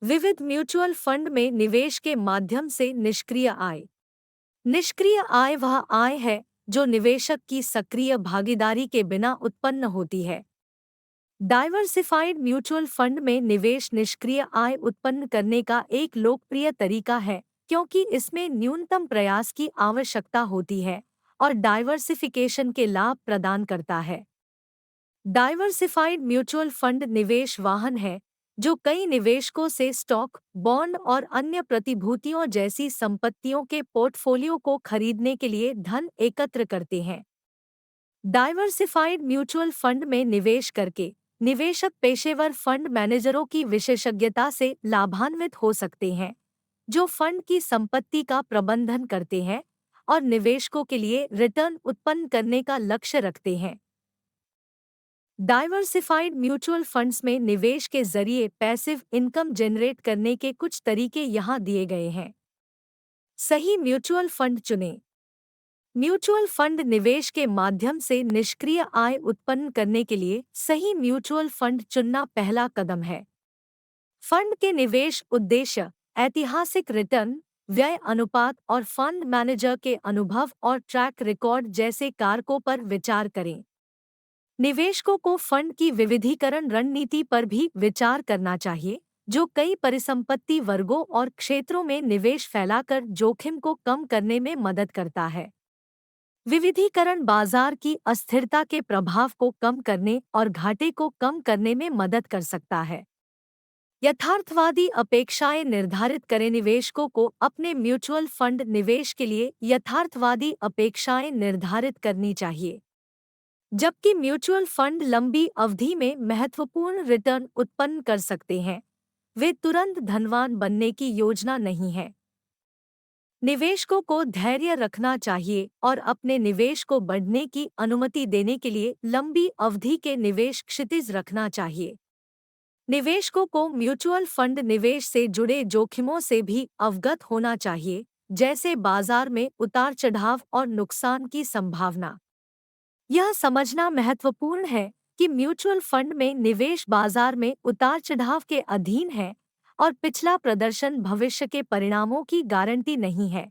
विविध mutual fund में निवेश के माध्यम से निष्क्रिय आय। निष्क्रिय आय वह आय है जो निवेशक की सक्रिय भागीदारी के बिना उत्पन्न होती है। डाइवर्सिफाइड म्यूचुअल फंड में निवेश निष्क्रिय आय उत्पन्न करने का एक लोकप्रिय तरीका है, क्योंकि इसमें न्यूनतम प्रयास की आवश्यकता होती है और डाइवर्सिफिकेशन के लाभ प्रदान करता है। डाइवर्सिफाइड म्यूचुअल फंड निवेश वाहन है जो कई निवेशकों से स्टॉक, बॉन्ड और अन्य प्रतिभूतियों जैसी संपत्तियों के पोर्टफोलियो को खरीदने के लिए धन एकत्र करते हैं। डाइवर्सिफाइड म्यूचुअल फंड में निवेश करके निवेशक पेशेवर फंड मैनेजरों की विशेषज्ञता से लाभान्वित हो सकते हैं, जो फंड की संपत्ति का प्रबंधन करते हैं और निवेशकों के लिए रिटर्न उत्पन्न करने का लक्ष्य रखते हैं। डाइवर्सिफाइड म्यूचुअल फंड्स में निवेश के जरिए पैसिव इनकम जनरेट करने के कुछ तरीके यहाँ दिए गए हैं। सही म्यूचुअल फंड चुनें। म्यूचुअल फंड निवेश के माध्यम से निष्क्रिय आय उत्पन्न करने के लिए सही म्यूचुअल फंड चुनना पहला कदम है। फंड के निवेश उद्देश्य, ऐतिहासिक रिटर्न, व्यय अनुपात और फंड मैनेजर के अनुभव और ट्रैक रिकॉर्ड जैसे कारकों पर विचार करें। निवेशकों को फंड की विविधीकरण रणनीति पर भी विचार करना चाहिए, जो कई परिसंपत्ति वर्गों और क्षेत्रों में निवेश फैलाकर जोखिम को कम करने में मदद करता है। विविधीकरण बाजार की अस्थिरता के प्रभाव को कम करने और घाटे को कम करने में मदद कर सकता है। यथार्थवादी अपेक्षाएं निर्धारित करें। निवेशकों को अपने म्यूचुअल फंड निवेश के लिए यथार्थवादी अपेक्षाएं निर्धारित करनी चाहिए। जबकि म्यूचुअल फंड लंबी अवधि में महत्वपूर्ण रिटर्न उत्पन्न कर सकते हैं, वे तुरंत धनवान बनने की योजना नहीं है। निवेशकों को धैर्य रखना चाहिए और अपने निवेश को बढ़ने की अनुमति देने के लिए लंबी अवधि के निवेश क्षितिज रखना चाहिए। निवेशकों को म्यूचुअल फंड निवेश से जुड़े जोखिमों से भी अवगत होना चाहिए, जैसे बाजार में उतार चढ़ाव और नुकसान की संभावना। यह समझना महत्वपूर्ण है कि म्यूचुअल फंड में निवेश बाजार में उतार चढ़ाव के अधीन है और पिछला प्रदर्शन भविष्य के परिणामों की गारंटी नहीं है।